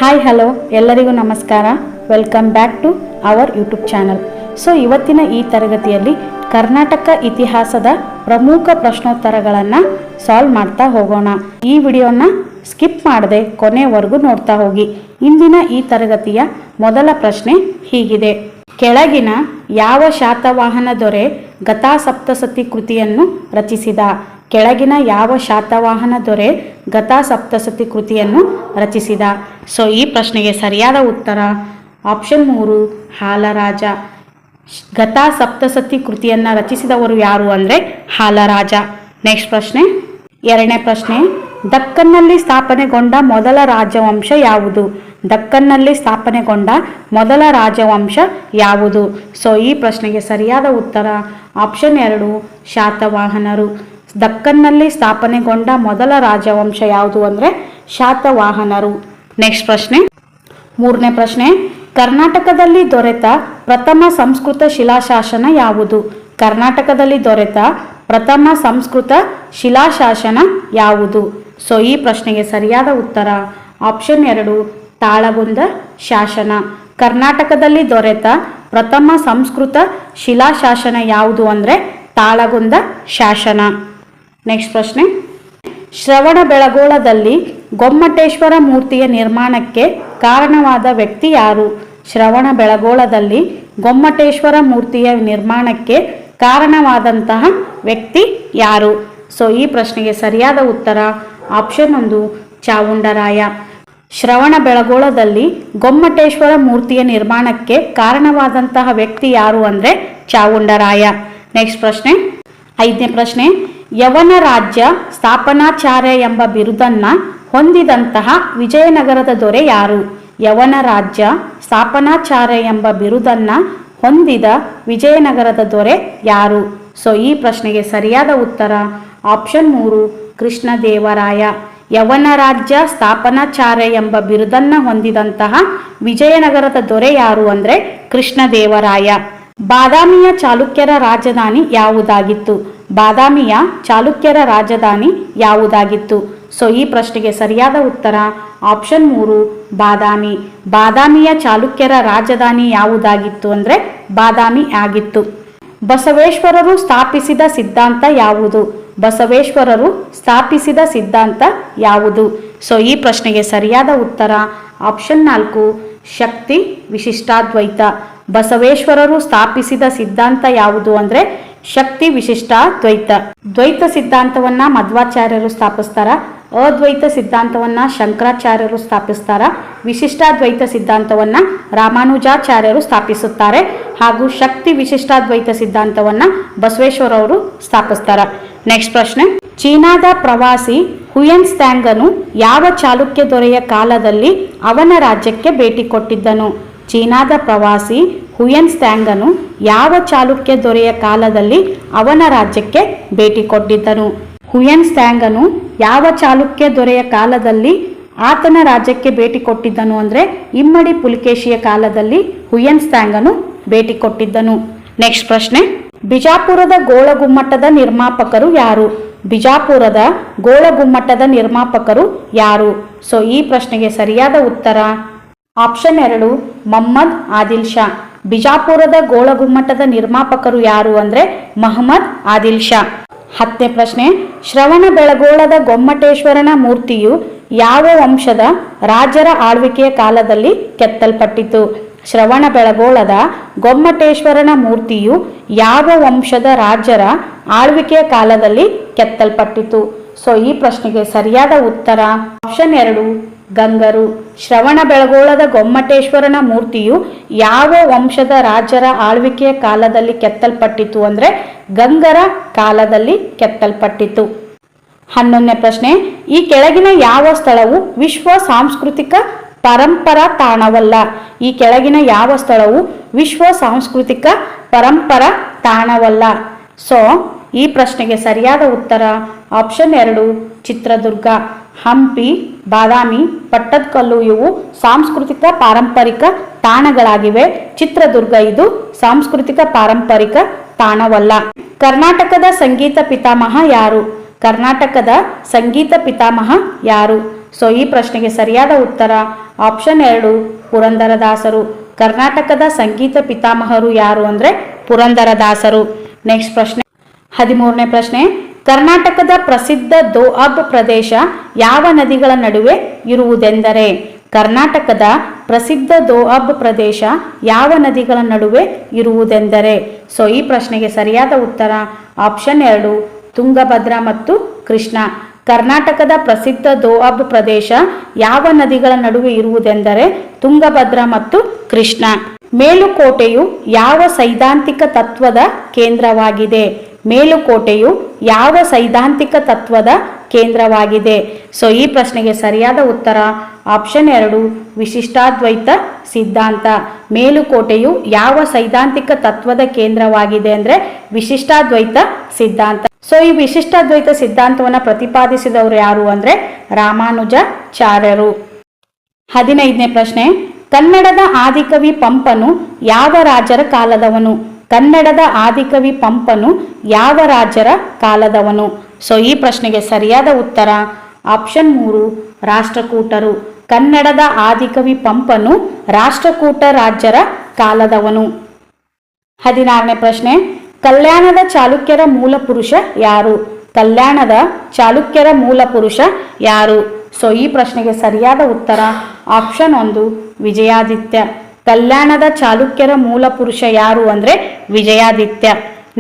Hi hello ಎಲ್ಲರಿಗೂ ನಮಸ್ಕಾರ. Welcome back to our YouTube channel. ಇವತ್ತಿನ ಈ ತರಗತಿಯಲ್ಲಿ ಕರ್ನಾಟಕ ಇತಿಹಾಸದ ಪ್ರಮುಖ ಪ್ರಶ್ನೋತ್ತರಗಳನ್ನು ಸಾಲ್ವ್ ಮಾಡ್ತಾ ಹೋಗೋಣ. ಈ ವಿಡಿಯೋನ ಸ್ಕಿಪ್ ಮಾಡದೆ ಕೊನೆವರೆಗೂ ನೋಡ್ತಾ ಹೋಗಿ. ಇಂದಿನ ಈ ತರಗತಿಯ ಮೊದಲ ಪ್ರಶ್ನೆ ಹೀಗಿದೆ: ಕೆಳಗಿನ ಯಾವ ಶಾತವಾಹನ ದೊರೆ ಗತಾಸಪ್ತಸತಿ ಕೃತಿಯನ್ನು ರಚಿಸಿದ? ಕೆಳಗಿನ ಯಾವ ಶಾತವಾಹನ ದೊರೆ ಗತಾಸಪ್ತಸತಿ ಕೃತಿಯನ್ನು ರಚಿಸಿದ? ಈ ಪ್ರಶ್ನೆಗೆ ಸರಿಯಾದ ಉತ್ತರ ಆಪ್ಷನ್ 3 ಹಾಲರಾಜ. ಗತಾಸಪ್ತಸತಿ ಕೃತಿಯನ್ನು ರಚಿಸಿದವರು ಯಾರು ಅಂದರೆ ಹಾಲರಾಜ. ನೆಕ್ಸ್ಟ್ ಪ್ರಶ್ನೆ, ಎರಡನೇ ಪ್ರಶ್ನೆ, ದಕ್ಕನ್ನಲ್ಲಿ ಸ್ಥಾಪನೆಗೊಂಡ ಮೊದಲ ರಾಜವಂಶ ಯಾವುದು? ದಕ್ಕನ್ನಲ್ಲಿ ಸ್ಥಾಪನೆಗೊಂಡ ಮೊದಲ ರಾಜವಂಶ ಯಾವುದು? ಈ ಪ್ರಶ್ನೆಗೆ ಸರಿಯಾದ ಉತ್ತರ ಆಪ್ಷನ್ 2 ಶಾತವಾಹನರು. ದಕ್ಕನ್ನಲ್ಲಿ ಸ್ಥಾಪನೆಗೊಂಡ ಮೊದಲ ರಾಜವಂಶ ಯಾವುದು ಅಂದರೆ ಶಾತವಾಹನರು. ನೆಕ್ಸ್ಟ್ ಪ್ರಶ್ನೆ, ಮೂರನೇ ಪ್ರಶ್ನೆ, ಕರ್ನಾಟಕದಲ್ಲಿ ದೊರೆತ ಪ್ರಥಮ ಸಂಸ್ಕೃತ ಶಿಲಾಶಾಸನ ಯಾವುದು? ಕರ್ನಾಟಕದಲ್ಲಿ ದೊರೆತ ಪ್ರಥಮ ಸಂಸ್ಕೃತ ಶಿಲಾಶಾಸನ ಯಾವುದು? ಈ ಪ್ರಶ್ನೆಗೆ ಸರಿಯಾದ ಉತ್ತರ ಆಪ್ಷನ್ 2 ತಾಳಗುಂದ ಶಾಸನ. ಕರ್ನಾಟಕದಲ್ಲಿ ದೊರೆತ ಪ್ರಥಮ ಸಂಸ್ಕೃತ ಶಿಲಾಶಾಸನ ಯಾವುದು ಅಂದರೆ ತಾಳಗುಂದ ಶಾಸನ. ನೆಕ್ಸ್ಟ್ ಪ್ರಶ್ನೆ, ಶ್ರವಣಬೆಳಗೊಳದಲ್ಲಿ ಗೊಮ್ಮಟೇಶ್ವರ ಮೂರ್ತಿಯ ನಿರ್ಮಾಣಕ್ಕೆ ಕಾರಣವಾದ ವ್ಯಕ್ತಿ ಯಾರು? ಶ್ರವಣಬೆಳಗೊಳದಲ್ಲಿ ಗೊಮ್ಮಟೇಶ್ವರ ಮೂರ್ತಿಯ ನಿರ್ಮಾಣಕ್ಕೆ ಕಾರಣವಾದಂತಹ ವ್ಯಕ್ತಿ ಯಾರು? ಈ ಪ್ರಶ್ನೆಗೆ ಸರಿಯಾದ ಉತ್ತರ ಆಪ್ಷನ್ 1 ಚಾವುಂಡರಾಯ. ಶ್ರವಣಬೆಳಗೊಳದಲ್ಲಿ ಗೊಮ್ಮಟೇಶ್ವರ ಮೂರ್ತಿಯ ನಿರ್ಮಾಣಕ್ಕೆ ಕಾರಣವಾದಂತಹ ವ್ಯಕ್ತಿ ಯಾರು ಅಂದರೆ ಚಾವುಂಡರಾಯ. ನೆಕ್ಸ್ಟ್ ಪ್ರಶ್ನೆ, ಐದನೇ ಪ್ರಶ್ನೆ, ಯವನ ರಾಜ್ಯ ಸ್ಥಾಪನಾಚಾರ್ಯ ಎಂಬ ಬಿರುದನ್ನು ಹೊಂದಿದಂತಹ ವಿಜಯನಗರದ ದೊರೆ ಯಾರು? ಯವನ ರಾಜ್ಯ ಸ್ಥಾಪನಾಚಾರ್ಯ ಎಂಬ ಬಿರುದನ್ನು ಹೊಂದಿದ ವಿಜಯನಗರದ ದೊರೆ ಯಾರು? ಈ ಪ್ರಶ್ನೆಗೆ ಸರಿಯಾದ ಉತ್ತರ ಆಪ್ಷನ್ 3 ಕೃಷ್ಣದೇವರಾಯ. ಯವನ ರಾಜ್ಯ ಸ್ಥಾಪನಾಚಾರ್ಯ ಎಂಬ ಬಿರುದನ್ನು ಹೊಂದಿದಂತಹ ವಿಜಯನಗರದ ದೊರೆ ಯಾರು ಅಂದರೆ ಕೃಷ್ಣದೇವರಾಯ. ಬಾದಾಮಿಯ ಚಾಲುಕ್ಯರ ರಾಜಧಾನಿ ಯಾವುದಾಗಿತ್ತು? ಬಾದಾಮಿಯ ಚಾಲುಕ್ಯರ ರಾಜಧಾನಿ ಯಾವುದಾಗಿತ್ತು? ಈ ಪ್ರಶ್ನೆಗೆ ಸರಿಯಾದ ಉತ್ತರ ಆಪ್ಷನ್ 3 ಬಾದಾಮಿ. ಬಾದಾಮಿಯ ಚಾಲುಕ್ಯರ ರಾಜಧಾನಿ ಯಾವುದಾಗಿತ್ತು ಅಂದರೆ ಬಾದಾಮಿ ಆಗಿತ್ತು. ಬಸವೇಶ್ವರರು ಸ್ಥಾಪಿಸಿದ ಸಿದ್ಧಾಂತ ಯಾವುದು? ಬಸವೇಶ್ವರರು ಸ್ಥಾಪಿಸಿದ ಸಿದ್ಧಾಂತ ಯಾವುದು? ಈ ಪ್ರಶ್ನೆಗೆ ಸರಿಯಾದ ಉತ್ತರ ಆಪ್ಷನ್ 4 ಶಕ್ತಿ ವಿಶಿಷ್ಟಾದ್ವೈತ. ಬಸವೇಶ್ವರರು ಸ್ಥಾಪಿಸಿದ ಸಿದ್ಧಾಂತ ಯಾವುದು ಅಂದರೆ ಶಕ್ತಿ ವಿಶಿಷ್ಟಾದ್ವೈತ. ದ್ವೈತ ಸಿದ್ಧಾಂತವನ್ನ ಮಧ್ವಾಚಾರ್ಯರು ಸ್ಥಾಪಿಸ್ತಾರ, ಅದ್ವೈತ ಸಿದ್ಧಾಂತವನ್ನ ಶಂಕರಾಚಾರ್ಯರು ಸ್ಥಾಪಿಸ್ತಾರ, ವಿಶಿಷ್ಟಾದ್ವೈತ ಸಿದ್ಧಾಂತವನ್ನ ರಾಮಾನುಜಾಚಾರ್ಯರು ಸ್ಥಾಪಿಸುತ್ತಾರೆ, ಹಾಗೂ ಶಕ್ತಿ ವಿಶಿಷ್ಟಾದ್ವೈತ ಸಿದ್ಧಾಂತವನ್ನ ಬಸವೇಶ್ವರವರು ಸ್ಥಾಪಿಸ್ತಾರ. ನೆಕ್ಸ್ಟ್ ಪ್ರಶ್ನೆ, ಚೀನಾದ ಪ್ರವಾಸಿ ಹುಯೆನ್ ತ್ಸಾಂಗನು ಯಾವ ಚಾಲುಕ್ಯ ದೊರೆಯ ಕಾಲದಲ್ಲಿ ಅವನ ರಾಜ್ಯಕ್ಕೆ ಭೇಟಿ ಕೊಟ್ಟಿದ್ದನು? ಚೀನಾದ ಪ್ರವಾಸಿ ಹುಯೆನ್ ತ್ಸಾಂಗನು ಯಾವ ಚಾಲುಕ್ಯ ದೊರೆಯ ಕಾಲದಲ್ಲಿ ಅವನ ರಾಜ್ಯಕ್ಕೆ ಭೇಟಿ ಕೊಟ್ಟಿದ್ದನು? ಹುಯೆನ್ ತ್ಸಾಂಗನು ಯಾವ ಚಾಲುಕ್ಯ ದೊರೆಯ ಕಾಲದಲ್ಲಿ ಆತನ ರಾಜ್ಯಕ್ಕೆ ಭೇಟಿ ಕೊಟ್ಟಿದ್ದನು ಅಂದರೆ ಇಮ್ಮಡಿ ಪುಲಿಕೇಶಿಯ ಕಾಲದಲ್ಲಿ ಹುಯೆನ್ ತ್ಸಾಂಗನು ಭೇಟಿ ಕೊಟ್ಟಿದ್ದನು. ನೆಕ್ಸ್ಟ್ ಪ್ರಶ್ನೆ, ಬಿಜಾಪುರದ ಗೋಳಗುಮ್ಮಟದ ನಿರ್ಮಾಪಕರು ಯಾರು? ಬಿಜಾಪುರದ ಗೋಳಗುಮ್ಮಟದ ನಿರ್ಮಾಪಕರು ಯಾರು? ಈ ಪ್ರಶ್ನೆಗೆ ಸರಿಯಾದ ಉತ್ತರ ಆಪ್ಷನ್ 2 ಮೊಹಮ್ಮದ್ ಆದಿಲ್ ಶಾ. ಬಿಜಾಪುರದ ಗೋಳಗುಮ್ಮಟದ ನಿರ್ಮಾಪಕರು ಯಾರು ಅಂದರೆ ಮೊಹಮ್ಮದ್ ಆದಿಲ್ ಶಾ. 10ನೇ ಪ್ರಶ್ನೆ, ಶ್ರವಣಬೆಳಗೊಳದ ಗೊಮ್ಮಟೇಶ್ವರನ ಮೂರ್ತಿಯು ಯಾವ ವಂಶದ ರಾಜರ ಆಳ್ವಿಕೆಯ ಕಾಲದಲ್ಲಿ ಕೆತ್ತಲ್ಪಟ್ಟಿತು? ಶ್ರವಣಬೆಳಗೊಳದ ಗೊಮ್ಮಟೇಶ್ವರನ ಮೂರ್ತಿಯು ಯಾವ ವಂಶದ ರಾಜರ ಆಳ್ವಿಕೆಯ ಕಾಲದಲ್ಲಿ ಕೆತ್ತಲ್ಪಟ್ಟಿತು? ಈ ಪ್ರಶ್ನೆಗೆ ಸರಿಯಾದ ಉತ್ತರ ಆಪ್ಷನ್ 2 ಗಂಗರು. ಶ್ರವಣಬೆಳಗೊಳದ ಗೊಮ್ಮಟೇಶ್ವರನ ಮೂರ್ತಿಯು ಯಾವ ವಂಶದ ರಾಜರ ಆಳ್ವಿಕೆಯ ಕಾಲದಲ್ಲಿ ಕೆತ್ತಲ್ಪಟ್ಟಿತು ಅಂದರೆ ಗಂಗರ ಕಾಲದಲ್ಲಿ ಕೆತ್ತಲ್ಪಟ್ಟಿತು. 11ನೇ ಪ್ರಶ್ನೆ, ಈ ಕೆಳಗಿನ ಯಾವ ಸ್ಥಳವು ವಿಶ್ವ ಸಾಂಸ್ಕೃತಿಕ ಪರಂಪರಾ ತಾಣವಲ್ಲ? ಈ ಕೆಳಗಿನ ಯಾವ ಸ್ಥಳವು ವಿಶ್ವ ಸಾಂಸ್ಕೃತಿಕ ಪರಂಪರಾ ತಾಣವಲ್ಲ? ಈ ಪ್ರಶ್ನೆಗೆ ಸರಿಯಾದ ಉತ್ತರ ಆಪ್ಷನ್ 2 ಚಿತ್ರದುರ್ಗ. ಹಂಪಿ, ಬಾದಾಮಿ, ಪಟ್ಟದಕಲ್ಲು ಇವು ಸಾಂಸ್ಕೃತಿಕ ಪಾರಂಪರಿಕ ತಾಣಗಳಾಗಿವೆ. ಚಿತ್ರದುರ್ಗ ಇದು ಸಾಂಸ್ಕೃತಿಕ ಪಾರಂಪರಿಕ ತಾಣವಲ್ಲ. ಕರ್ನಾಟಕದ ಸಂಗೀತ ಪಿತಾಮಹ ಯಾರು? ಕರ್ನಾಟಕದ ಸಂಗೀತ ಪಿತಾಮಹ ಯಾರು? ಸೊ ಈ ಪ್ರಶ್ನೆಗೆ ಸರಿಯಾದ ಉತ್ತರ ಆಪ್ಷನ್ 2 ಪುರಂದರದಾಸರು. ಕರ್ನಾಟಕದ ಸಂಗೀತ ಪಿತಾಮಹರು ಯಾರು ಅಂದರೆ ಪುರಂದರದಾಸರು. ನೆಕ್ಸ್ಟ್ ಪ್ರಶ್ನೆ 13ನೇ ಪ್ರಶ್ನೆ, ಕರ್ನಾಟಕದ ಪ್ರಸಿದ್ಧ ದೋಅಬ್ ಪ್ರದೇಶ ಯಾವ ನದಿಗಳ ನಡುವೆ ಇರುವುದೆಂದರೆ? ಕರ್ನಾಟಕದ ಪ್ರಸಿದ್ಧ ದೋಅಬ್ ಪ್ರದೇಶ ಯಾವ ನದಿಗಳ ನಡುವೆ ಇರುವುದೆಂದರೆ? ಸೊ ಈ ಪ್ರಶ್ನೆಗೆ ಸರಿಯಾದ ಉತ್ತರ ಆಪ್ಷನ್ 2 ತುಂಗಭದ್ರಾ ಮತ್ತು ಕೃಷ್ಣ. ಕರ್ನಾಟಕದ ಪ್ರಸಿದ್ಧ ದೋಅಬ್ ಪ್ರದೇಶ ಯಾವ ನದಿಗಳ ನಡುವೆ ಇರುವುದೆಂದರೆ ತುಂಗಭದ್ರಾ ಮತ್ತು ಕೃಷ್ಣ. ಮೇಲುಕೋಟೆಯು ಯಾವ ಸೈದ್ಧಾಂತಿಕ ತತ್ವದ ಕೇಂದ್ರವಾಗಿದೆ? ಮೇಲುಕೋಟೆಯು ಯಾವ ಸೈದ್ಧಾಂತಿಕ ತತ್ವದ ಕೇಂದ್ರವಾಗಿದೆ? ಸೊ ಈ ಪ್ರಶ್ನೆಗೆ ಸರಿಯಾದ ಉತ್ತರ ಆಪ್ಷನ್ 2 ವಿಶಿಷ್ಟಾದ್ವೈತ ಸಿದ್ಧಾಂತ. ಮೇಲುಕೋಟೆಯು ಯಾವ ಸೈದ್ಧಾಂತಿಕ ತತ್ವದ ಕೇಂದ್ರವಾಗಿದೆ ಅಂದರೆ ವಿಶಿಷ್ಟಾದ್ವೈತ ಸಿದ್ಧಾಂತ. ಸೊ ಈ ವಿಶಿಷ್ಟಾದ್ವೈತ ಸಿದ್ಧಾಂತವನ್ನು ಪ್ರತಿಪಾದಿಸಿದವರು ಯಾರು ಅಂದರೆ ರಾಮಾನುಜಾಚಾರ್ಯರು. 15ನೇ ಪ್ರಶ್ನೆ, ಕನ್ನಡದ ಆದಿಕವಿ ಪಂಪನು ಯಾವ ರಾಜರ ಕಾಲದವನು? ಕನ್ನಡದ ಆದಿಕವಿ ಪಂಪನು ಯಾವ ರಾಜರ ಕಾಲದವನು? ಸೊ ಈ ಪ್ರಶ್ನೆಗೆ ಸರಿಯಾದ ಉತ್ತರ ಆಪ್ಷನ್ 3 ರಾಷ್ಟ್ರಕೂಟರು. ಕನ್ನಡದ ಆದಿಕವಿ ಪಂಪನು ರಾಷ್ಟ್ರಕೂಟ ರಾಜ್ಯರ ಕಾಲದವನು. 16ನೇ ಪ್ರಶ್ನೆ, ಕಲ್ಯಾಣದ ಚಾಲುಕ್ಯರ ಮೂಲ ಪುರುಷ ಯಾರು? ಕಲ್ಯಾಣದ ಚಾಲುಕ್ಯರ ಮೂಲ ಪುರುಷ ಯಾರು? ಸೊ ಈ ಪ್ರಶ್ನೆಗೆ ಸರಿಯಾದ ಉತ್ತರ ಆಪ್ಷನ್ 1 ವಿಜಯಾದಿತ್ಯ. ಕಲ್ಯಾಣದ ಚಾಲುಕ್ಯರ ಮೂಲ ಪುರುಷ ಯಾರು ಅಂದರೆ ವಿಜಯಾದಿತ್ಯ.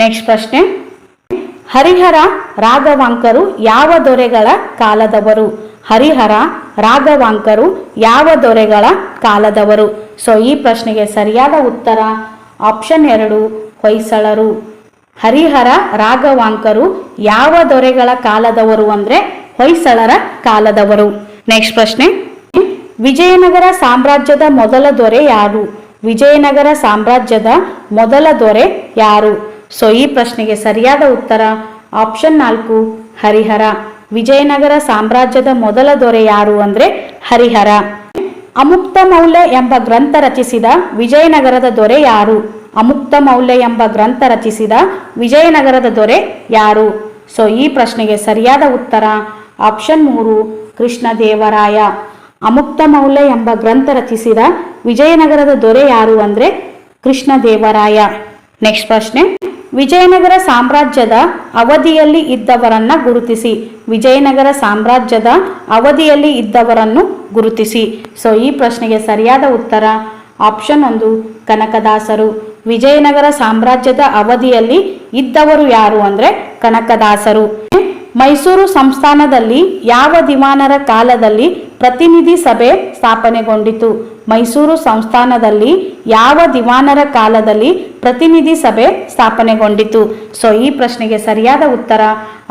ನೆಕ್ಸ್ಟ್ ಪ್ರಶ್ನೆ, ಹರಿಹರ ರಾಘವಾಂಕರು ಯಾವ ದೊರೆಗಳ ಕಾಲದವರು? ಹರಿಹರ ರಾಘವಾಂಕರು ಯಾವ ದೊರೆಗಳ ಕಾಲದವರು? ಸೊ ಈ ಪ್ರಶ್ನೆಗೆ ಸರಿಯಾದ ಉತ್ತರ ಆಪ್ಷನ್ 2 ಹೊಯ್ಸಳರು. ಹರಿಹರ ರಾಘವಾಂಕರು ಯಾವ ದೊರೆಗಳ ಕಾಲದವರು ಅಂದರೆ ಹೊಯ್ಸಳರ ಕಾಲದವರು. ನೆಕ್ಸ್ಟ್ ಪ್ರಶ್ನೆ, ವಿಜಯನಗರ ಸಾಮ್ರಾಜ್ಯದ ಮೊದಲ ದೊರೆ ಯಾರು? ವಿಜಯನಗರ ಸಾಮ್ರಾಜ್ಯದ ಮೊದಲ ದೊರೆ ಯಾರು? ಸೊ ಈ ಪ್ರಶ್ನೆಗೆ ಸರಿಯಾದ ಉತ್ತರ ಆಪ್ಷನ್ 4 ಹರಿಹರ. ವಿಜಯನಗರ ಸಾಮ್ರಾಜ್ಯದ ಮೊದಲ ದೊರೆ ಯಾರು ಅಂದರೆ ಹರಿಹರ. ಅಮುಕ್ತ ಮೌಲ್ಯ ಎಂಬ ಗ್ರಂಥ ರಚಿಸಿದ ವಿಜಯನಗರದ ದೊರೆ ಯಾರು? ಅಮುಕ್ತ ಮೌಲ್ಯ ಎಂಬ ಗ್ರಂಥ ರಚಿಸಿದ ವಿಜಯನಗರದ ದೊರೆ ಯಾರು? ಸೊ ಈ ಪ್ರಶ್ನೆಗೆ ಸರಿಯಾದ ಉತ್ತರ ಆಪ್ಷನ್ 3 ಕೃಷ್ಣದೇವರಾಯ. ಅಮುಕ್ತ ಮೌಲ್ಯ ಎಂಬ ಗ್ರಂಥ ರಚಿಸಿದ ವಿಜಯನಗರದ ದೊರೆ ಯಾರು ಅಂದರೆ ಕೃಷ್ಣದೇವರಾಯ. ನೆಕ್ಸ್ಟ್ ಪ್ರಶ್ನೆ, ವಿಜಯನಗರ ಸಾಮ್ರಾಜ್ಯದ ಅವಧಿಯಲ್ಲಿ ಇದ್ದವರನ್ನ ಗುರುತಿಸಿ. ವಿಜಯನಗರ ಸಾಮ್ರಾಜ್ಯದ ಅವಧಿಯಲ್ಲಿ ಇದ್ದವರನ್ನು ಗುರುತಿಸಿ. ಸೊ ಈ ಪ್ರಶ್ನೆಗೆ ಸರಿಯಾದ ಉತ್ತರ ಆಪ್ಷನ್ 1 ಕನಕದಾಸರು. ವಿಜಯನಗರ ಸಾಮ್ರಾಜ್ಯದ ಅವಧಿಯಲ್ಲಿ ಇದ್ದವರು ಯಾರು ಅಂದರೆ ಕನಕದಾಸರು. ಮೈಸೂರು ಸಂಸ್ಥಾನದಲ್ಲಿ ಯಾವ ದಿವಾನರ ಕಾಲದಲ್ಲಿ ಪ್ರತಿನಿಧಿ ಸಭೆ ಸ್ಥಾಪನೆಗೊಂಡಿತು? ಮೈಸೂರು ಸಂಸ್ಥಾನದಲ್ಲಿ ಯಾವ ದಿವಾನರ ಕಾಲದಲ್ಲಿ ಪ್ರತಿನಿಧಿ ಸಭೆ ಸ್ಥಾಪನೆಗೊಂಡಿತು? ಸೊ ಈ ಪ್ರಶ್ನೆಗೆ ಸರಿಯಾದ ಉತ್ತರ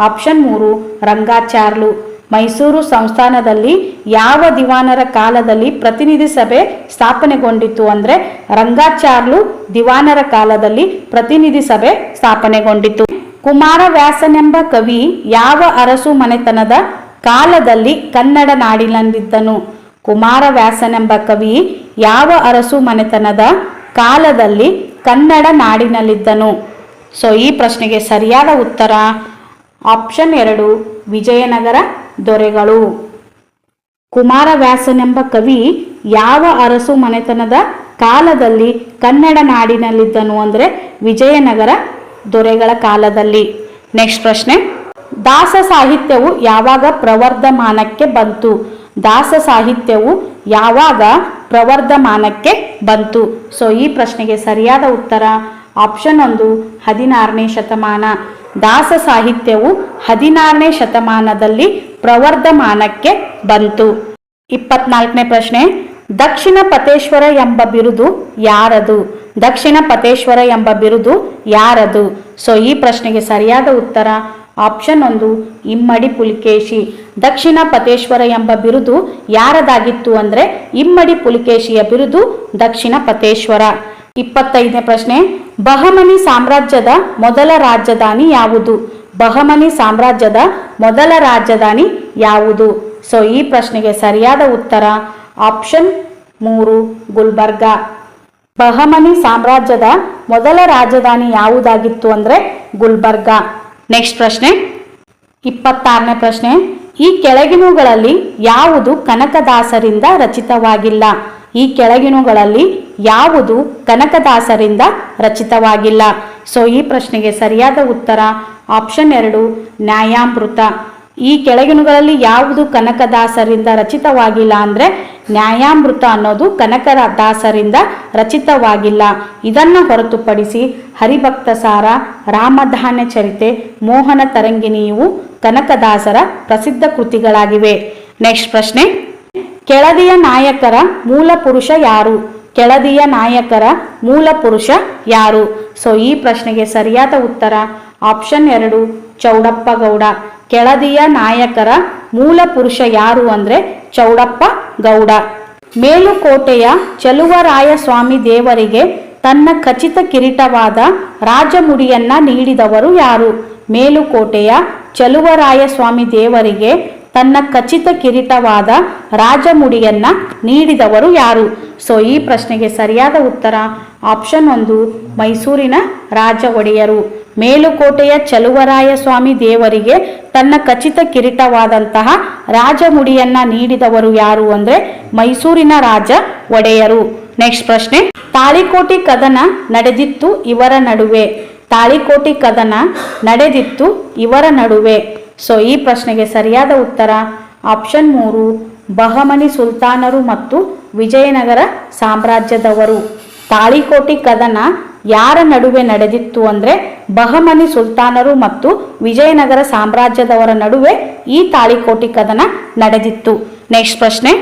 ಆಪ್ಷನ್ 3 ರಂಗಾಚಾರ್ಲು. ಮೈಸೂರು ಸಂಸ್ಥಾನದಲ್ಲಿ ಯಾವ ದಿವಾನರ ಕಾಲದಲ್ಲಿ ಪ್ರತಿನಿಧಿ ಸಭೆ ಸ್ಥಾಪನೆಗೊಂಡಿತು ಅಂದರೆ ರಂಗಾಚಾರ್ಲು ದಿವಾನರ ಕಾಲದಲ್ಲಿ ಪ್ರತಿನಿಧಿ ಸಭೆ ಸ್ಥಾಪನೆಗೊಂಡಿತು. ಕುಮಾರವ್ಯಾಸನೆಂಬ ಕವಿ ಯಾವ ಅರಸು ಮನೆತನದ ಕಾಲದಲ್ಲಿ ಕನ್ನಡ ನಾಡಿನಲ್ಲಿದ್ದನು? ಕುಮಾರವ್ಯಾಸನೆಂಬ ಕವಿ ಯಾವ ಅರಸು ಮನೆತನದ ಕಾಲದಲ್ಲಿ ಕನ್ನಡ ನಾಡಿನಲ್ಲಿದ್ದನು? ಸೊ ಈ ಪ್ರಶ್ನೆಗೆ ಸರಿಯಾದ ಉತ್ತರ ಆಪ್ಷನ್ 2 ವಿಜಯನಗರ ದೊರೆಗಳು. ಕುಮಾರವ್ಯಾಸನೆಂಬ ಕವಿ ಯಾವ ಅರಸು ಮನೆತನದ ಕಾಲದಲ್ಲಿ ಕನ್ನಡ ನಾಡಿನಲ್ಲಿದ್ದನು ಅಂದರೆ ವಿಜಯನಗರ ದೊರೆಗಳ ಕಾಲದಲ್ಲಿ. ನೆಕ್ಸ್ಟ್ ಪ್ರಶ್ನೆ, ದಾಸ ಸಾಹಿತ್ಯವು ಯಾವಾಗ ಪ್ರವರ್ಧಮಾನಕ್ಕೆ ಬಂತು? ದಾಸ ಸಾಹಿತ್ಯವು ಯಾವಾಗ ಪ್ರವರ್ಧಮಾನಕ್ಕೆ ಬಂತು? ಸೊ ಈ ಪ್ರಶ್ನೆಗೆ ಸರಿಯಾದ ಉತ್ತರ ಆಪ್ಷನ್ 1 16ನೇ ಶತಮಾನ. ದಾಸ ಸಾಹಿತ್ಯವು 16ನೇ ಶತಮಾನದಲ್ಲಿ ಪ್ರವರ್ಧಮಾನಕ್ಕೆ ಬಂತು. 24ನೇ ಪ್ರಶ್ನೆ, ದಕ್ಷಿಣ ಪತೇಶ್ವರ ಎಂಬ ಬಿರುದು ಯಾರದು? ದಕ್ಷಿಣ ಪತೇಶ್ವರ ಎಂಬ ಬಿರುದು ಯಾರದು? ಸೊ ಈ ಪ್ರಶ್ನೆಗೆ ಸರಿಯಾದ ಉತ್ತರ ಆಪ್ಷನ್ 1 ಇಮ್ಮಡಿ ಪುಲಿಕೇಶಿ. ದಕ್ಷಿಣ ಪತೇಶ್ವರ ಎಂಬ ಬಿರುದು ಯಾರದಾಗಿತ್ತು ಅಂದರೆ ಇಮ್ಮಡಿ ಪುಲಿಕೇಶಿಯ ಬಿರುದು ದಕ್ಷಿಣ ಪತೇಶ್ವರ. 25ನೇ ಪ್ರಶ್ನೆ, ಬಹಮನಿ ಸಾಮ್ರಾಜ್ಯದ ಮೊದಲ ರಾಜಧಾನಿ ಯಾವುದು? ಬಹಮನಿ ಸಾಮ್ರಾಜ್ಯದ ಮೊದಲ ರಾಜಧಾನಿ ಯಾವುದು? ಸೊ ಈ ಪ್ರಶ್ನೆಗೆ ಸರಿಯಾದ ಉತ್ತರ ಆಪ್ಷನ್ 3 ಗುಲ್ಬರ್ಗ. ಬಹಮನಿ ಸಾಮ್ರಾಜ್ಯದ ಮೊದಲ ರಾಜಧಾನಿ ಯಾವುದಾಗಿತ್ತು ಅಂದರೆ ಗುಲ್ಬರ್ಗ. ನೆಕ್ಸ್ಟ್ ಪ್ರಶ್ನೆ 26ನೇ ಪ್ರಶ್ನೆ, ಈ ಕೆಳಗಿನವುಗಳಲ್ಲಿ ಯಾವುದು ಕನಕದಾಸರಿಂದ ರಚಿತವಾಗಿಲ್ಲ? ಈ ಕೆಳಗಿನವುಗಳಲ್ಲಿ ಯಾವುದು ಕನಕದಾಸರಿಂದ ರಚಿತವಾಗಿಲ್ಲ? ಸೊ ಈ ಪ್ರಶ್ನೆಗೆ ಸರಿಯಾದ ಉತ್ತರ ಆಪ್ಷನ್ 2 ನ್ಯಾಯಾಮೃತ. ಈ ಕೆಳಗಿನಗಳಲ್ಲಿ ಯಾವುದು ಕನಕದಾಸರಿಂದ ರಚಿತವಾಗಿಲ್ಲ ಅಂದರೆ ನ್ಯಾಯಾಮೃತ ಅನ್ನೋದು ಕನಕದಾಸರಿಂದ ರಚಿತವಾಗಿಲ್ಲ. ಇದನ್ನು ಹೊರತುಪಡಿಸಿ ಹರಿಭಕ್ತ ಸಾರ, ರಾಮಧಾನ್ಯ ಚರಿತೆ, ಮೋಹನ ತರಂಗಿಣಿಯು ಕನಕದಾಸರ ಪ್ರಸಿದ್ಧ ಕೃತಿಗಳಾಗಿವೆ. ನೆಕ್ಸ್ಟ್ ಪ್ರಶ್ನೆ, ಕೆಳದಿಯ ನಾಯಕರ ಮೂಲ ಪುರುಷ ಯಾರು? ಕೆಳದಿಯ ನಾಯಕರ ಮೂಲ ಪುರುಷ ಯಾರು? ಸೊ ಈ ಪ್ರಶ್ನೆಗೆ ಸರಿಯಾದ ಉತ್ತರ ಆಪ್ಷನ್ 2 ಚೌಡಪ್ಪ ಗೌಡ. ಕೆಳದಿಯ ನಾಯಕರ ಮೂಲ ಪುರುಷ ಯಾರು ಅಂದರೆ ಚೌಡಪ್ಪ ಗೌಡ. ಮೇಲುಕೋಟೆಯ ಚಲುವರಾಯ ಸ್ವಾಮಿ ದೇವರಿಗೆ ತನ್ನ ಖಚಿತ ಕಿರೀಟವಾದ ರಾಜಮುಡಿಯನ್ನ ನೀಡಿದವರು ಯಾರು? ಮೇಲುಕೋಟೆಯ ಚಲುವರಾಯ ಸ್ವಾಮಿ ದೇವರಿಗೆ ತನ್ನ ಖಚಿತ ಕಿರೀಟವಾದ ರಾಜಮುಡಿಯನ್ನ ನೀಡಿದವರು ಯಾರು? ಸೊ ಈ ಪ್ರಶ್ನೆಗೆ ಸರಿಯಾದ ಉತ್ತರ ಆಪ್ಷನ್ 1 ಮೈಸೂರಿನ ರಾಜ ಒಡೆಯರು. ಮೇಲುಕೋಟೆಯ ಚಲುವರಾಯ ಸ್ವಾಮಿ ದೇವರಿಗೆ ತನ್ನ ಖಚಿತ ಕಿರೀಟವಾದಂತಹ ರಾಜಮುಡಿಯನ್ನ ನೀಡಿದವರು ಯಾರು ಅಂದರೆ ಮೈಸೂರಿನ ರಾಜ ಒಡೆಯರು. ನೆಕ್ಸ್ಟ್ ಪ್ರಶ್ನೆ, ತಾಳಿಕೋಟಿ ಕದನ ನಡೆದಿತ್ತು ಇವರ ನಡುವೆ. ತಾಳಿಕೋಟಿ ಕದನ ನಡೆದಿತ್ತು ಇವರ ನಡುವೆ. ಸೊ ಈ ಪ್ರಶ್ನೆಗೆ ಸರಿಯಾದ ಉತ್ತರ ಆಪ್ಷನ್ 3 ಬಹಮನಿ ಸುಲ್ತಾನರು ಮತ್ತು ವಿಜಯನಗರ ಸಾಮ್ರಾಜ್ಯದವರು. ತಾಳಿಕೋಟಿ ಕದನ ಯಾರ ನಡುವೆ ನಡೆದಿತ್ತು ಅಂದರೆ ಬಹಮನಿ ಸುಲ್ತಾನರು ಮತ್ತು ವಿಜಯನಗರ ಸಾಮ್ರಾಜ್ಯದವರ ನಡುವೆ ಈ ತಾಳಿಕೋಟಿ ಕದನ ನಡೆದಿತ್ತು. ನೆಕ್ಸ್ಟ್ ಪ್ರಶ್ನೆ,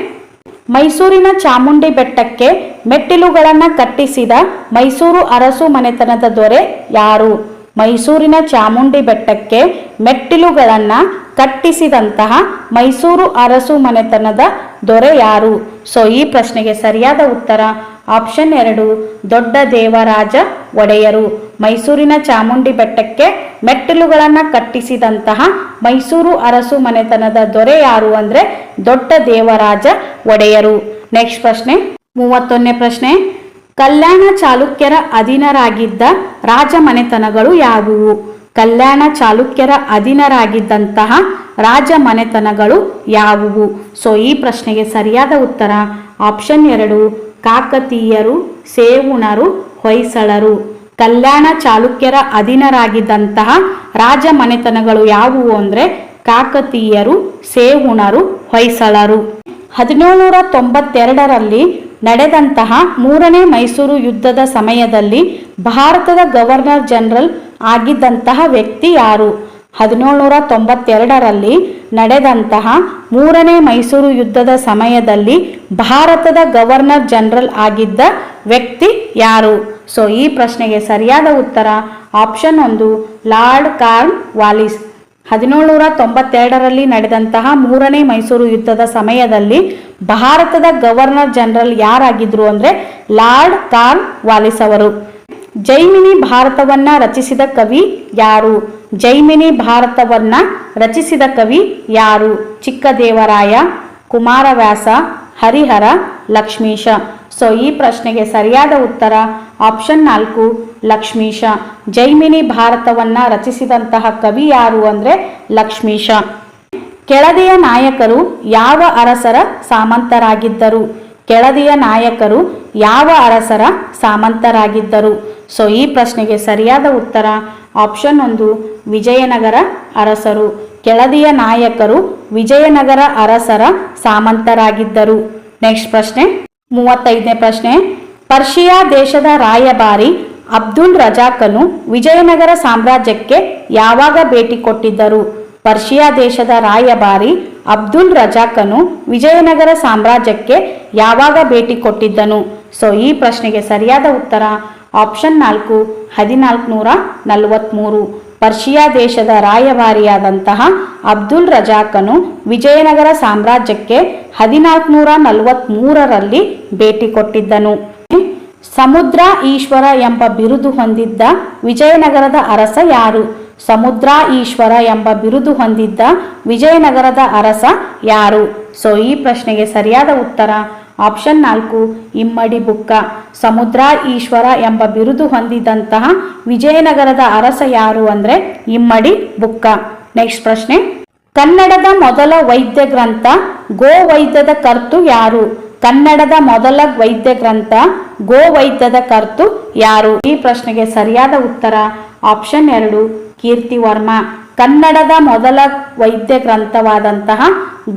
ಮೈಸೂರಿನ ಚಾಮುಂಡಿ ಬೆಟ್ಟಕ್ಕೆ ಮೆಟ್ಟಿಲುಗಳನ್ನು ಕಟ್ಟಿಸಿದ ಮೈಸೂರು ಅರಸು ಮನೆತನದ ದೊರೆ ಯಾರು? ಮೈಸೂರಿನ ಚಾಮುಂಡಿ ಬೆಟ್ಟಕ್ಕೆ ಮೆಟ್ಟಿಲುಗಳನ್ನು ಕಟ್ಟಿಸಿದಂತಹ ಮೈಸೂರು ಅರಸು ಮನೆತನದ ದೊರೆ ಯಾರು? ಸೊ ಈ ಪ್ರಶ್ನೆಗೆ ಸರಿಯಾದ ಉತ್ತರ ಆಪ್ಷನ್ 2 ದೊಡ್ಡ ದೇವರಾಜ ಒಡೆಯರು. ಮೈಸೂರಿನ ಚಾಮುಂಡಿ ಬೆಟ್ಟಕ್ಕೆ ಮೆಟ್ಟಿಲುಗಳನ್ನು ಕಟ್ಟಿಸಿದಂತಹ ಮೈಸೂರು ಅರಸು ಮನೆತನದ ದೊರೆ ಯಾರು ಅಂದರೆ ದೊಡ್ಡ ದೇವರಾಜ ಒಡೆಯರು. ನೆಕ್ಸ್ಟ್ ಪ್ರಶ್ನೆ 31ನೇ ಪ್ರಶ್ನೆ, ಕಲ್ಯಾಣ ಚಾಲುಕ್ಯರ ಅಧೀನರಾಗಿದ್ದ ರಾಜಮನೆತನಗಳು ಯಾವುವು? ಕಲ್ಯಾಣ ಚಾಲುಕ್ಯರ ಅಧೀನರಾಗಿದ್ದಂತಹ ರಾಜ ಮನೆತನಗಳು ಯಾವುವು? ಸೊ ಈ ಪ್ರಶ್ನೆಗೆ ಸರಿಯಾದ ಉತ್ತರ ಆಪ್ಷನ್ 2 ಕಾಕತೀಯರು, ಸೇವುಣರು, ಹೊಯ್ಸಳರು. ಕಲ್ಯಾಣ ಚಾಲುಕ್ಯರ ಅಧೀನರಾಗಿದ್ದಂತಹ ರಾಜ ಮನೆತನಗಳು ಯಾವುವು ಅಂದರೆ ಕಾಕತೀಯರು, ಸೇವುಣರು, ಹೊಯ್ಸಳರು. 1792ರಲ್ಲಿ ನಡೆದಂತಹ 3ನೇ ಮೈಸೂರು ಯುದ್ಧದ ಸಮಯದಲ್ಲಿ ಭಾರತದ ಗವರ್ನರ್ ಜನರಲ್ ಆಗಿದ್ದಂತಹ ವ್ಯಕ್ತಿ ಯಾರು? 1792ರಲ್ಲಿ ನಡೆದಂತಹ 3ನೇ ಮೈಸೂರು ಯುದ್ಧದ ಸಮಯದಲ್ಲಿ ಭಾರತದ ಗವರ್ನರ್ ಜನರಲ್ ಆಗಿದ್ದ ವ್ಯಕ್ತಿ ಯಾರು? ಸೊ ಈ ಪ್ರಶ್ನೆಗೆ ಸರಿಯಾದ ಉತ್ತರ ಆಪ್ಷನ್ 1 ಲಾರ್ಡ್ ಕಾರ್ನ್ ವಾಲಿಸ್. 1792ರಲ್ಲಿ ನಡೆದಂತಹ 3ನೇ ಮೈಸೂರು ಯುದ್ಧದ ಸಮಯದಲ್ಲಿ ಭಾರತದ ಗವರ್ನರ್ ಜನರಲ್ ಯಾರಾಗಿದ್ರು ಅಂದರೆ ಲಾರ್ಡ್ ಕಾರ್ನ್ ವಾಲಿಸ್ ಅವರು. ಜೈಮಿನಿ ಭಾರತವನ್ನ ರಚಿಸಿದ ಕವಿ ಯಾರು? ಜೈಮಿನಿ ಭಾರತವನ್ನ ರಚಿಸಿದ ಕವಿ ಯಾರು? ಚಿಕ್ಕದೇವರಾಯ, ಕುಮಾರವ್ಯಾಸ, ಹರಿಹರ, ಲಕ್ಷ್ಮೀಶ. ಸೊ ಈ ಪ್ರಶ್ನೆಗೆ ಸರಿಯಾದ ಉತ್ತರ ಆಪ್ಷನ್ 4 ಲಕ್ಷ್ಮೀಶ. ಜೈಮಿನಿ ಭಾರತವನ್ನ ರಚಿಸಿದಂತಹ ಕವಿ ಯಾರು ಅಂದರೆ ಲಕ್ಷ್ಮೀಶ. ಕೆಳದಿಯ ನಾಯಕರು ಯಾವ ಅರಸರ ಸಾಮಂತರಾಗಿದ್ದರು? ಕೆಳದಿಯ ನಾಯಕರು ಯಾವ ಅರಸರ ಸಾಮಂತರಾಗಿದ್ದರು? ಸೊ ಈ ಪ್ರಶ್ನೆಗೆ ಸರಿಯಾದ ಉತ್ತರ ಆಪ್ಷನ್ 1 ವಿಜಯನಗರ ಅರಸರು. ಕೆಳದಿಯ ನಾಯಕರು ವಿಜಯನಗರ ಅರಸರ ಸಾಮಂತರಾಗಿದ್ದರು. ನೆಕ್ಸ್ಟ್ ಪ್ರಶ್ನೆ 35ನೇ ಪ್ರಶ್ನೆ, ಪರ್ಷಿಯಾ ದೇಶದ ರಾಯಭಾರಿ ಅಬ್ದುಲ್ ರಜಾಕನು ವಿಜಯನಗರ ಸಾಮ್ರಾಜ್ಯಕ್ಕೆ ಯಾವಾಗ ಭೇಟಿ ಕೊಟ್ಟಿದ್ದರು? ಪರ್ಷಿಯಾ ದೇಶದ ರಾಯಭಾರಿ ಅಬ್ದುಲ್ ರಜಾಕನು ವಿಜಯನಗರ ಸಾಮ್ರಾಜ್ಯಕ್ಕೆ ಯಾವಾಗ ಭೇಟಿ ಕೊಟ್ಟಿದ್ದನು? ಸೊ ಈ ಪ್ರಶ್ನೆಗೆ ಸರಿಯಾದ ಉತ್ತರ ಆಪ್ಷನ್ 4 1443. ಪರ್ಷಿಯಾ ದೇಶದ ರಾಯಭಾರಿಯಾದಂತಹ ಅಬ್ದುಲ್ ರಜಾಕನು ವಿಜಯನಗರ ಸಾಮ್ರಾಜ್ಯಕ್ಕೆ 1443ರಲ್ಲಿ ಭೇಟಿ ಕೊಟ್ಟಿದ್ದನು. ಸಮುದ್ರ ಈಶ್ವರ ಎಂಬ ಬಿರುದು ಹೊಂದಿದ್ದ ವಿಜಯನಗರದ ಅರಸ ಯಾರು? ಸಮುದ್ರ ಈಶ್ವರ ಎಂಬ ಬಿರುದು ಹೊಂದಿದ್ದ ವಿಜಯನಗರದ ಅರಸ ಯಾರು? ಸೊ ಈ ಪ್ರಶ್ನೆಗೆ ಸರಿಯಾದ ಉತ್ತರ ಆಪ್ಷನ್ 4 ಇಮ್ಮಡಿ ಬುಕ್ಕ. ಸಮುದ್ರ ಈಶ್ವರ ಎಂಬ ಬಿರುದು ಹೊಂದಿದ್ದಂತಹ ವಿಜಯನಗರದ ಅರಸ ಯಾರು ಅಂದರೆ ಇಮ್ಮಡಿ ಬುಕ್ಕ. ನೆಕ್ಸ್ಟ್ ಪ್ರಶ್ನೆ ಕನ್ನಡದ ಮೊದಲ ವೈದ್ಯ ಗ್ರಂಥ ಗೋವೈದ್ಯದ ಕರ್ತು ಯಾರು? ಕನ್ನಡದ ಮೊದಲ ವೈದ್ಯ ಗ್ರಂಥ ಗೋವೈದ್ಯದ ಕರ್ತು ಯಾರು? ಈ ಪ್ರಶ್ನೆಗೆ ಸರಿಯಾದ ಉತ್ತರ ಆಪ್ಷನ್ 2 ಕೀರ್ತಿವರ್ಮ. ಕನ್ನಡದ ಮೊದಲ ವೈದ್ಯ ಗ್ರಂಥವಾದಂತಹ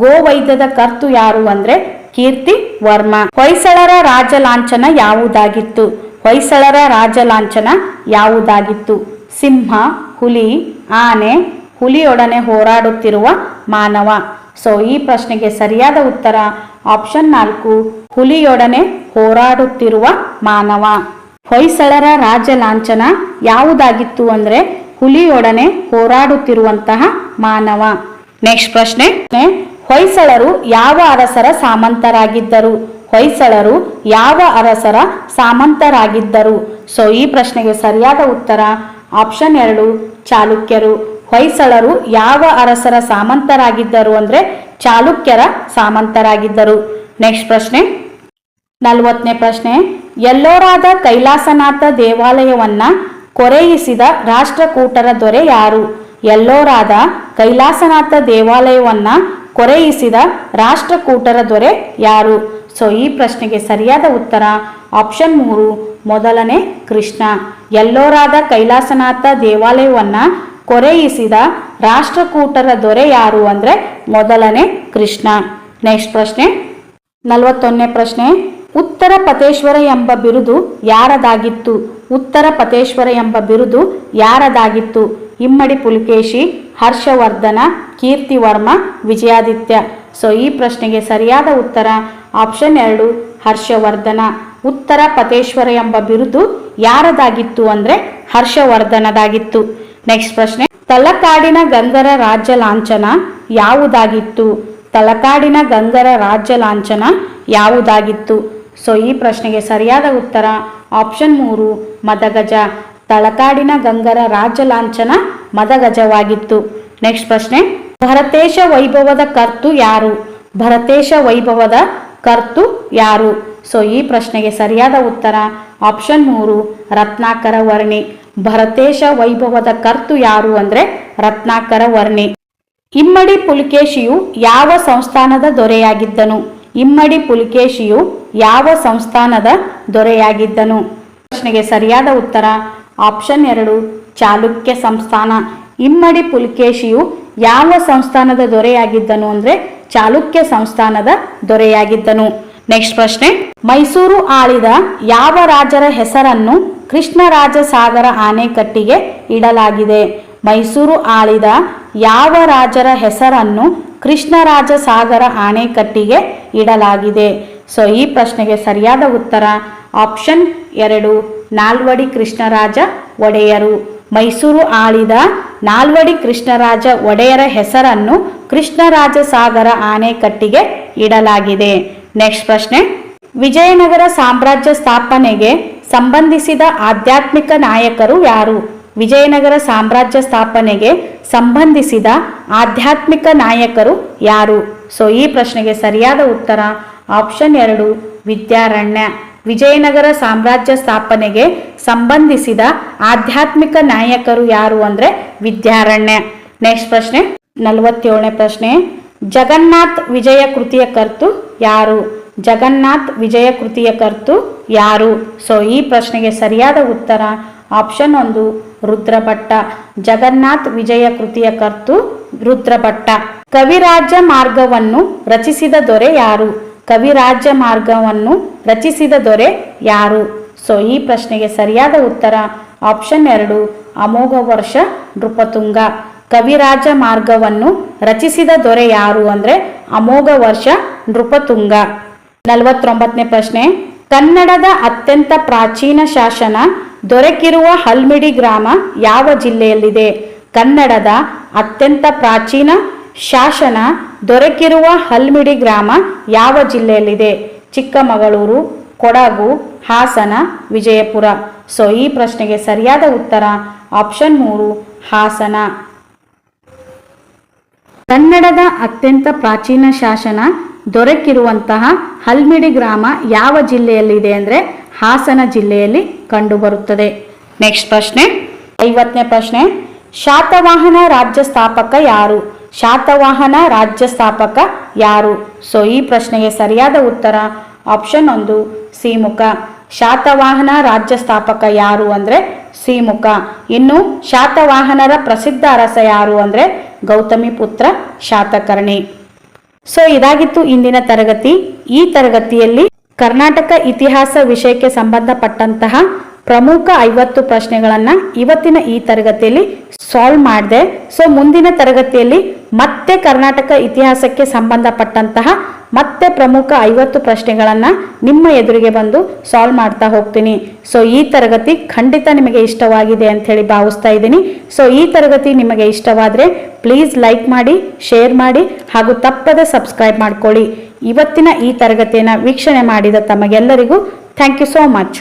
ಗೋವೈದ್ಯದ ಕರ್ತು ಯಾರು ಅಂದ್ರೆ ಕೀರ್ತಿವರ್ಮ. ಹೊಯ್ಸಳರ ರಾಜ ಲಾಂಛನ ಯಾವುದಾಗಿತ್ತು? ಹೊಯ್ಸಳರ ರಾಜ ಲಾಂಛನ ಯಾವುದಾಗಿತ್ತು? ಸಿಂಹ, ಹುಲಿ, ಆನೆ, ಹುಲಿಯೊಡನೆ ಹೋರಾಡುತ್ತಿರುವ ಮಾನವ. ಸೊ ಈ ಪ್ರಶ್ನೆಗೆ ಸರಿಯಾದ ಉತ್ತರ ಆಪ್ಷನ್ 4 ಹುಲಿಯೊಡನೆ ಹೋರಾಡುತ್ತಿರುವ ಮಾನವ. ಹೊಯ್ಸಳರ ರಾಜ ಲಾಂಛನ ಯಾವುದಾಗಿತ್ತು ಅಂದ್ರೆ ಹುಲಿಯೊಡನೆ ಹೋರಾಡುತ್ತಿರುವಂತಹ ಮಾನವ. ನೆಕ್ಸ್ಟ್ ಪ್ರಶ್ನೆ, ಹೊಯ್ಸಳರು ಯಾವ ಅರಸರ ಸಾಮಂತರಾಗಿದ್ದರು? ಹೊಯ್ಸಳರು ಯಾವ ಅರಸರ ಸಾಮಂತರಾಗಿದ್ದರು? ಸೊ ಈ ಪ್ರಶ್ನೆಗೆ ಸರಿಯಾದ ಉತ್ತರ ಆಪ್ಷನ್ 2 ಚಾಲುಕ್ಯರು. ಹೊಯ್ಸಳರು ಯಾವ ಅರಸರ ಸಾಮಂತರಾಗಿದ್ದರು ಅಂದ್ರೆ ಚಾಲುಕ್ಯರ ಸಾಮಂತರಾಗಿದ್ದರು. ನೆಕ್ಸ್ಟ್ ಪ್ರಶ್ನೆ 40ನೇ ಪ್ರಶ್ನೆ, ಎಲ್ಲೋರಾದ ಕೈಲಾಸನಾಥ ದೇವಾಲಯವನ್ನ ಕೊರೆಯಿಸಿದ ರಾಷ್ಟ್ರಕೂಟರ ದೊರೆ ಯಾರು? ಎಲ್ಲೋರಾದ ಕೈಲಾಸನಾಥ ದೇವಾಲಯವನ್ನ ಕೊರೆಯಿಸಿದ ರಾಷ್ಟ್ರಕೂಟರ ದೊರೆ ಯಾರು? ಸೊ ಈ ಪ್ರಶ್ನೆಗೆ ಸರಿಯಾದ ಉತ್ತರ ಆಪ್ಷನ್ 3 ಮೊದಲನೇ ಕೃಷ್ಣ. ಎಲ್ಲೋರಾದ ಕೈಲಾಸನಾಥ ದೇವಾಲಯವನ್ನ ಕೊರೆಯಿಸಿದ ರಾಷ್ಟ್ರಕೂಟರ ದೊರೆ ಯಾರು ಅಂದ್ರೆ ಮೊದಲನೇ ಕೃಷ್ಣ. ನೆಕ್ಸ್ಟ್ ಪ್ರಶ್ನೆ 41ನೇ ಪ್ರಶ್ನೆ, ಉತ್ತರ ಪತೇಶ್ವರ ಎಂಬ ಬಿರುದು ಯಾರದಾಗಿತ್ತು? ಉತ್ತರ ಪತೇಶ್ವರ ಎಂಬ ಬಿರುದು ಯಾರದಾಗಿತ್ತು? ಇಮ್ಮಡಿ ಪುಲಿಕೇಶಿ, ಹರ್ಷವರ್ಧನ, ಕೀರ್ತಿವರ್ಮ, ವಿಜಯಾದಿತ್ಯ. ಸೊ ಈ ಪ್ರಶ್ನೆಗೆ ಸರಿಯಾದ ಉತ್ತರ ಆಪ್ಷನ್ 2 ಹರ್ಷವರ್ಧನ. ಉತ್ತರ ಪತೇಶ್ವರ ಎಂಬ ಬಿರುದು ಯಾರದಾಗಿತ್ತು ಅಂದ್ರೆ ಹರ್ಷವರ್ಧನದಾಗಿತ್ತು. ನೆಕ್ಸ್ಟ್ ಪ್ರಶ್ನೆ, ತಲಕಾಡಿನ ಗಂಗರ ರಾಜ್ಯ ಲಾಂಛನ ಯಾವುದಾಗಿತ್ತು? ತಲಕಾಡಿನ ಗಂಗರ ರಾಜ್ಯ ಲಾಂಛನ ಯಾವುದಾಗಿತ್ತು? ಸೊ ಈ ಪ್ರಶ್ನೆಗೆ ಸರಿಯಾದ ಉತ್ತರ ಆಪ್ಷನ್ 3 ಮದಗಜ. ತಲಕಾಡಿನ ಗಂಗರ ರಾಜ್ಯ ಲಾಂಛನ ಮದಗಜವಾಗಿತ್ತು. ನೆಕ್ಸ್ಟ್ ಪ್ರಶ್ನೆ, ಭರತೇಶ ವೈಭವದ ಕರ್ತು ಯಾರು? ಭರತೇಶ ವೈಭವದ ಕರ್ತು ಯಾರು? ಸೊ ಈ ಪ್ರಶ್ನೆಗೆ ಸರಿಯಾದ ಉತ್ತರ ಆಪ್ಷನ್ 3 ರತ್ನಾಕರ ವರ್ಣಿ. ಭರತೇಶ ವೈಭವದ ಕರ್ತು ಯಾರು ಅಂದ್ರೆ ರತ್ನಾಕರ ವರ್ಣಿ. ಇಮ್ಮಡಿ ಪುಲಿಕೇಶಿಯು ಯಾವ ಸಂಸ್ಥಾನದ ದೊರೆಯಾಗಿದ್ದನು? ಇಮ್ಮಡಿ ಪುಲಿಕೇಶಿಯು ಯಾವ ಸಂಸ್ಥಾನದ ದೊರೆಯಾಗಿದ್ದನು? ಪ್ರಶ್ನೆಗೆ ಸರಿಯಾದ ಉತ್ತರ ಆಪ್ಷನ್ 2 ಚಾಲುಕ್ಯ ಸಂಸ್ಥಾನ. ಇಮ್ಮಡಿ ಪುಲಿಕೇಶಿಯು ಯಾವ ಸಂಸ್ಥಾನದ ದೊರೆಯಾಗಿದ್ದನು ಅಂದ್ರೆ ಚಾಲುಕ್ಯ ಸಂಸ್ಥಾನದ ದೊರೆಯಾಗಿದ್ದನು. ನೆಕ್ಸ್ಟ್ ಪ್ರಶ್ನೆ, ಮೈಸೂರು ಆಳಿದ ಯಾವ ರಾಜರ ಹೆಸರನ್ನು ಕೃಷ್ಣರಾಜ ಸಾಗರ ಆಣೆಕಟ್ಟಿಗೆ ಇಡಲಾಗಿದೆ? ಮೈಸೂರು ಆಳಿದ ಯಾವ ರಾಜರ ಹೆಸರನ್ನು ಕೃಷ್ಣರಾಜ ಸಾಗರ ಆಣೆಕಟ್ಟಿಗೆ ಇಡಲಾಗಿದೆ? ಸೊ ಈ ಪ್ರಶ್ನೆಗೆ ಸರಿಯಾದ ಉತ್ತರ ಆಪ್ಷನ್ 2 ನಾಲ್ವಡಿ ಕೃಷ್ಣರಾಜ ಒಡೆಯರು. ಮೈಸೂರು ಆಳಿದ ನಾಲ್ವಡಿ ಕೃಷ್ಣರಾಜ ಒಡೆಯರ ಹೆಸರನ್ನು ಕೃಷ್ಣರಾಜ ಸಾಗರ ಆಣೆಕಟ್ಟಿಗೆ ಇಡಲಾಗಿದೆ. ನೆಕ್ಸ್ಟ್ ಪ್ರಶ್ನೆ, ವಿಜಯನಗರ ಸಾಮ್ರಾಜ್ಯ ಸ್ಥಾಪನೆಗೆ ಸಂಬಂಧಿಸಿದ ಆಧ್ಯಾತ್ಮಿಕ ನಾಯಕರು ಯಾರು? ವಿಜಯನಗರ ಸಾಮ್ರಾಜ್ಯ ಸ್ಥಾಪನೆಗೆ ಸಂಬಂಧಿಸಿದ ಆಧ್ಯಾತ್ಮಿಕ ನಾಯಕರು ಯಾರು? ಸೊ ಈ ಪ್ರಶ್ನೆಗೆ ಸರಿಯಾದ ಉತ್ತರ ಆಪ್ಷನ್ 2 ವಿದ್ಯಾರಣ್ಯ. ವಿಜಯನಗರ ಸಾಮ್ರಾಜ್ಯ ಸ್ಥಾಪನೆಗೆ ಸಂಬಂಧಿಸಿದ ಆಧ್ಯಾತ್ಮಿಕ ನಾಯಕರು ಯಾರು ಅಂದ್ರೆ ವಿದ್ಯಾರಣ್ಯ. ನೆಕ್ಸ್ಟ್ ಪ್ರಶ್ನೆ 47ನೇ ಪ್ರಶ್ನೆ, ಜಗನ್ನಾಥ್ ವಿಜಯ ಕೃತಿಯ ಕರ್ತು ಯಾರು? ಜಗನ್ನಾಥ್ ವಿಜಯ ಕೃತಿಯ ಕರ್ತು ಯಾರು? ಸೊ ಈ ಪ್ರಶ್ನೆಗೆ ಸರಿಯಾದ ಉತ್ತರ ಆಪ್ಷನ್ 1 ರುದ್ರಭಟ್ಟ. ಜಗನ್ನಾಥ್ ವಿಜಯ ಕೃತಿಯ ಕರ್ತು ರುದ್ರಭಟ್ಟ. ಕವಿರಾಜ್ಯ ಮಾರ್ಗವನ್ನು ರಚಿಸಿದ ದೊರೆ ಯಾರು? ಕವಿರಾಜ್ಯ ಮಾರ್ಗವನ್ನು ರಚಿಸಿದ ದೊರೆ ಯಾರು? ಸೊ ಈ ಪ್ರಶ್ನೆಗೆ ಸರಿಯಾದ ಉತ್ತರ ಆಪ್ಷನ್ 2 ಅಮೋಘ ವರ್ಷ ನೃಪತುಂಗ. ಕವಿರಾಜ ಮಾರ್ಗವನ್ನು ರಚಿಸಿದ ದೊರೆ ಯಾರು ಅಂದ್ರೆ ಅಮೋಘ ವರ್ಷ ನೃಪತುಂಗ. 49ನೇ ಪ್ರಶ್ನೆ, ಕನ್ನಡದ ಅತ್ಯಂತ ಪ್ರಾಚೀನ ಶಾಸನ ದೊರಕಿರುವ ಹಲ್ಮಿಡಿ ಗ್ರಾಮ ಯಾವ ಜಿಲ್ಲೆಯಲ್ಲಿದೆ? ಕನ್ನಡದ ಅತ್ಯಂತ ಪ್ರಾಚೀನ ಶಾಸನ ದೊರಕಿರುವ ಹಲ್ಮಿಡಿ ಗ್ರಾಮ ಯಾವ ಜಿಲ್ಲೆಯಲ್ಲಿದೆ? ಚಿಕ್ಕಮಗಳೂರು, ಕೊಡಗು, ಹಾಸನ, ವಿಜಯಪುರ. ಸೊ ಈ ಪ್ರಶ್ನೆಗೆ ಸರಿಯಾದ ಉತ್ತರ ಆಪ್ಷನ್ 3 ಹಾಸನ. ಕನ್ನಡದ ಅತ್ಯಂತ ಪ್ರಾಚೀನ ಶಾಸನ ದೊರಕಿರುವಂತಹ ಹಲ್ಮಿಡಿ ಗ್ರಾಮ ಯಾವ ಜಿಲ್ಲೆಯಲ್ಲಿದೆ ಅಂದರೆ ಹಾಸನ ಜಿಲ್ಲೆಯಲ್ಲಿ ಕಂಡುಬರುತ್ತದೆ. ನೆಕ್ಸ್ಟ್ ಪ್ರಶ್ನೆ 50ನೇ ಪ್ರಶ್ನೆ, ಶಾತವಾಹನ ರಾಜ್ಯ ಸ್ಥಾಪಕ ಯಾರು? ಶಾತವಾಹನ ರಾಜ್ಯ ಸ್ಥಾಪಕ ಯಾರು? ಸೊ ಈ ಪ್ರಶ್ನೆಗೆ ಸರಿಯಾದ ಉತ್ತರ ಆಪ್ಷನ್ 1 ಸಿಮುಖ. ಶಾತವಾಹನ ರಾಜ್ಯ ಸ್ಥಾಪಕ ಯಾರು ಅಂದರೆ ಸಿಮುಖ. ಇನ್ನು ಶಾತವಾಹನರ ಪ್ರಸಿದ್ಧ ಅರಸ ಯಾರು ಅಂದರೆ ಗೌತಮಿ ಪುತ್ರ ಶಾತಕರ್ಣಿ. ಸೊ ಇದಾಗಿತ್ತು ಇಂದಿನ ತರಗತಿ. ಈ ತರಗತಿಯಲ್ಲಿ ಕರ್ನಾಟಕ ಇತಿಹಾಸ ವಿಷಯಕ್ಕೆ ಸಂಬಂಧಪಟ್ಟಂತಹ ಪ್ರಮುಖ 50 ಪ್ರಶ್ನೆಗಳನ್ನು ಇವತ್ತಿನ ಈ ತರಗತಿಯಲ್ಲಿ ಸಾಲ್ವ್ ಮಾಡಿದೆ. ಸೊ ಮುಂದಿನ ತರಗತಿಯಲ್ಲಿ ಮತ್ತೆ ಕರ್ನಾಟಕ ಇತಿಹಾಸಕ್ಕೆ ಸಂಬಂಧಪಟ್ಟಂತಹ ಮತ್ತೆ ಪ್ರಮುಖ 50 ಪ್ರಶ್ನೆಗಳನ್ನು ನಿಮ್ಮ ಎದುರಿಗೆ ಬಂದು ಸಾಲ್ವ್ ಮಾಡ್ತಾ ಹೋಗ್ತೀನಿ. ಸೊ ಈ ತರಗತಿ ಖಂಡಿತ ನಿಮಗೆ ಇಷ್ಟವಾಗಿದೆ ಅಂತ ಹೇಳಿ ಭಾವಿಸ್ತಾ ಇದ್ದೀನಿ. ಸೊ ಈ ತರಗತಿ ನಿಮಗೆ ಇಷ್ಟವಾದರೆ ಪ್ಲೀಸ್ ಲೈಕ್ ಮಾಡಿ, ಶೇರ್ ಮಾಡಿ ಹಾಗೂ ತಪ್ಪದೆ ಸಬ್ಸ್ಕ್ರೈಬ್ ಮಾಡ್ಕೊಳ್ಳಿ. ಇವತ್ತಿನ ಈ ತರಗತಿಯನ್ನು ವೀಕ್ಷಣೆ ಮಾಡಿದ ತಮಗೆಲ್ಲರಿಗೂ ಥ್ಯಾಂಕ್ ಯು ಸೋ ಮಚ್.